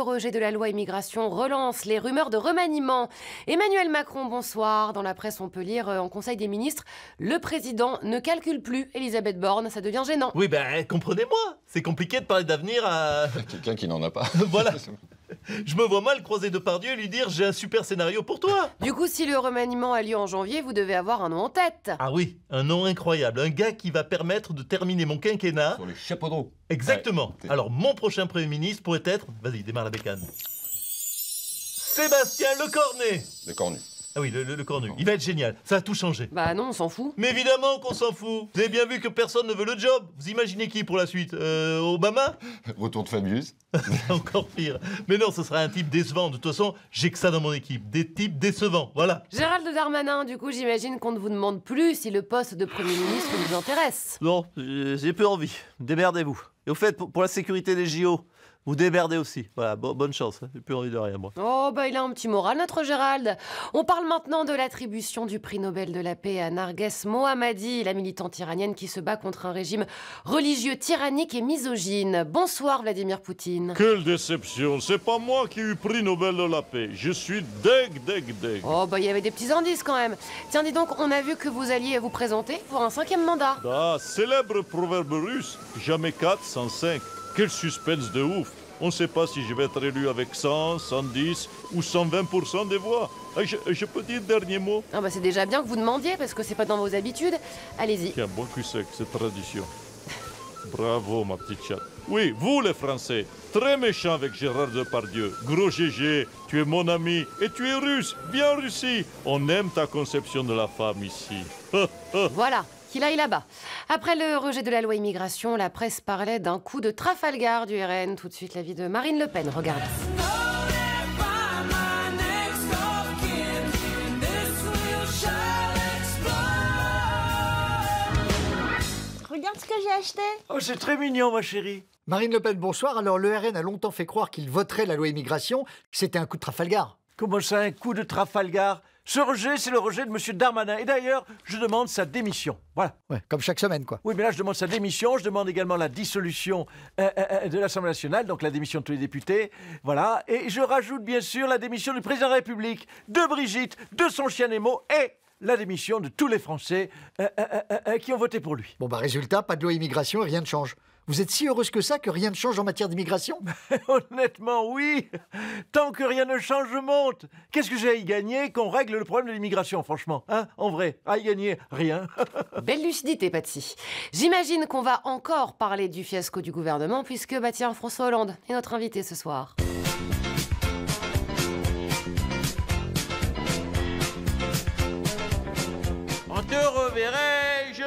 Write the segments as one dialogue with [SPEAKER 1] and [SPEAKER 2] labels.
[SPEAKER 1] le rejet de la loi immigration relance les rumeurs de remaniement. Emmanuel Macron, bonsoir. Dans la presse, on peut lire en Conseil des ministres, le président ne calcule plus Elisabeth Borne, ça devient gênant.
[SPEAKER 2] Oui, ben comprenez-moi, c'est compliqué de parler d'avenir à...
[SPEAKER 3] Quelqu'un qui n'en a pas.
[SPEAKER 2] Voilà. Je me vois mal croiser Depardieu et lui dire « j'ai un super scénario pour toi ».
[SPEAKER 1] Du coup, si le remaniement a lieu en janvier, vous devez avoir un nom en tête.
[SPEAKER 2] Ah oui, un nom incroyable, un gars qui va permettre de terminer mon quinquennat.
[SPEAKER 3] Sur les chapeaux de roue.
[SPEAKER 2] Exactement.
[SPEAKER 3] Ouais.
[SPEAKER 2] Alors, mon prochain Premier ministre pourrait être... Vas-y, démarre la bécane. Sébastien Lecornu.
[SPEAKER 3] Le cornu.
[SPEAKER 2] Ah oui, le Cornu. Il va être génial, ça a tout changé.
[SPEAKER 1] Bah non, on s'en fout.
[SPEAKER 2] Mais évidemment qu'on s'en fout. Vous avez bien vu que personne ne veut le job. Vous imaginez qui pour la suite Obama?
[SPEAKER 3] Retour de Fabius.
[SPEAKER 2] Encore pire. Mais non, ce sera un type décevant. De toute façon, j'ai que ça dans mon équipe. Des types décevants, voilà.
[SPEAKER 1] Gérald Darmanin, du coup, j'imagine qu'on ne vous demande plus si le poste de Premier ministre vous intéresse.
[SPEAKER 4] Non, j'ai peu envie. Démerdez-vous. Et au fait, pour la sécurité des JO, vous démerdez aussi. Voilà, bonne chance. J'ai plus envie de rien, moi.
[SPEAKER 1] Oh, bah il a un petit moral, notre Gérald. On parle maintenant de l'attribution du prix Nobel de la paix à Narges Mohammadi, la militante iranienne qui se bat contre un régime religieux tyrannique et misogyne. Bonsoir, Vladimir Poutine.
[SPEAKER 5] Quelle déception, c'est pas moi qui ai eu prix Nobel de la paix. Je suis deg.
[SPEAKER 1] Oh, bah il y avait des petits indices quand même. Tiens, dis donc, on a vu que vous alliez vous présenter pour un 5e mandat.
[SPEAKER 5] Ah, célèbre proverbe russe, jamais 4 sans 5. Quel suspense de ouf. On ne sait pas si je vais être élu avec 100, 110 ou 120% des voix. Ah, je peux dire dernier mot?
[SPEAKER 1] Ah bah c'est déjà bien que vous demandiez parce que c'est pas dans vos habitudes. Allez-y.
[SPEAKER 5] Tiens, bon cul sec, c'est tradition. Bravo, ma petite chatte. Oui, vous les Français, très méchants avec Gérard Depardieu. Gros GG, tu es mon ami et tu es russe, bien Russie. On aime ta conception de la femme ici.
[SPEAKER 1] Voilà, qu'il aille là-bas. Après le rejet de la loi immigration, la presse parlait d'un coup de Trafalgar du RN. Tout de suite, l'avis de Marine Le Pen. Regardez.
[SPEAKER 6] Regarde ce que j'ai acheté.
[SPEAKER 4] Oh, c'est très mignon, ma chérie.
[SPEAKER 7] Marine Le Pen, bonsoir. Alors, le RN a longtemps fait croire qu'il voterait la loi immigration. C'était un coup de Trafalgar.
[SPEAKER 4] Comment ça, un coup de Trafalgar? Ce rejet, c'est le rejet de M. Darmanin. Et d'ailleurs, je demande sa démission. Voilà.
[SPEAKER 7] Ouais, comme chaque semaine, quoi.
[SPEAKER 4] Oui, mais là, je demande sa démission. Je demande également la dissolution de l'Assemblée nationale, donc la démission de tous les députés. Voilà. Et je rajoute, bien sûr, la démission du président de la République, de Brigitte, de son chien Nemo et la démission de tous les Français qui ont voté pour lui.
[SPEAKER 7] Bon, bah, résultat, pas de loi immigration et rien ne change. Vous êtes si heureuse que ça que rien ne change en matière d'immigration?
[SPEAKER 4] Honnêtement, oui. Tant que rien ne change, je monte. Qu'est-ce que j'ai à y gagner qu'on règle le problème de l'immigration, franchement, hein? En vrai, à y gagner, rien.
[SPEAKER 1] Belle lucidité, Patsy. J'imagine qu'on va encore parler du fiasco du gouvernement puisque, bah tiens, François Hollande est notre invité ce soir.
[SPEAKER 4] On te reverrai-je,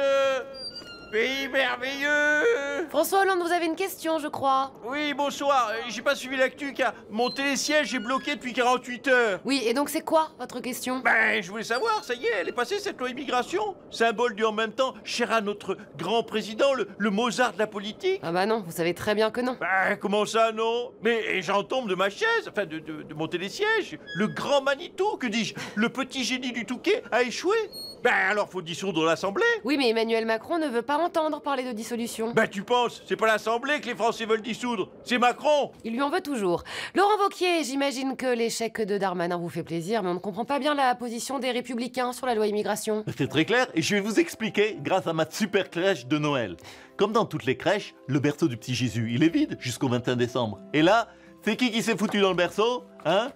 [SPEAKER 4] pays merveilleux.
[SPEAKER 1] François Hollande, vous avez une question, je crois.
[SPEAKER 4] Oui, bonsoir. J'ai pas suivi l'actu car mon télésiège est bloqué depuis 48 heures.
[SPEAKER 1] Oui, et donc c'est quoi votre question?
[SPEAKER 4] Ben, je voulais savoir, ça y est, elle est passée cette loi immigration. Symbole du en même temps, cher à notre grand président, le Mozart de la politique.
[SPEAKER 1] Ah bah non, vous savez très bien que non.
[SPEAKER 4] Ben, comment ça, non? Mais j'en tombe de ma chaise, enfin de mon télésiège. Le grand Manitou, que dis-je? Le petit génie du Touquet a échoué. Ben alors faut dissoudre l'Assemblée.
[SPEAKER 1] Oui, mais Emmanuel Macron ne veut pas entendre parler de dissolution.
[SPEAKER 4] Ben tu penses, c'est pas l'Assemblée que les Français veulent dissoudre, c'est Macron.
[SPEAKER 1] Il lui en veut toujours. Laurent Wauquiez, j'imagine que l'échec de Darmanin vous fait plaisir, mais on ne comprend pas bien la position des Républicains sur la loi immigration.
[SPEAKER 2] C'est très clair et je vais vous expliquer grâce à ma super crèche de Noël. Comme dans toutes les crèches, le berceau du petit Jésus, il est vide jusqu'au 21 décembre. Et là, c'est qui s'est foutu dans le berceau? Hein?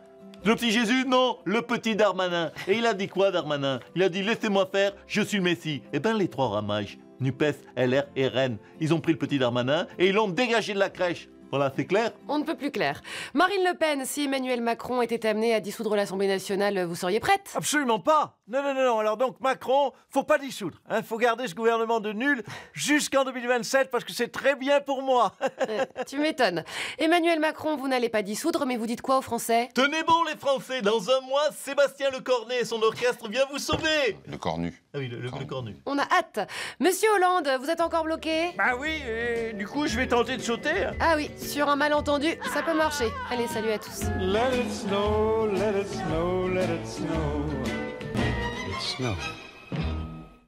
[SPEAKER 2] Le petit Jésus? Non, le petit Darmanin. Et il a dit quoi, Darmanin? Il a dit « Laissez-moi faire, je suis le Messie ». Eh ben, les trois ramages, NUPES, LR et RN, ils ont pris le petit Darmanin et ils l'ont dégagé de la crèche. Voilà, c'est clair?
[SPEAKER 1] On ne peut plus clair. Marine Le Pen, si Emmanuel Macron était amené à dissoudre l'Assemblée nationale, vous seriez prête?
[SPEAKER 4] Absolument pas. Non. Alors donc, Macron, faut pas dissoudre. Hein, faut garder ce gouvernement de nul jusqu'en 2027 parce que c'est très bien pour moi.
[SPEAKER 1] Tu m'étonnes. Emmanuel Macron, vous n'allez pas dissoudre, mais vous dites quoi aux Français?
[SPEAKER 2] Tenez bon, les Français, dans un mois, Sébastien Lecornu et son orchestre vient vous sauver.
[SPEAKER 3] Le cornu.
[SPEAKER 2] Ah oui, le Cornu.
[SPEAKER 1] On a hâte. Monsieur Hollande, vous êtes encore bloqué?
[SPEAKER 4] Bah oui, du coup, je vais tenter de sauter.
[SPEAKER 1] Ah oui, sur un malentendu, ça peut marcher. Allez, salut à tous.
[SPEAKER 8] Let it snow, let it snow, let it snow. It snow.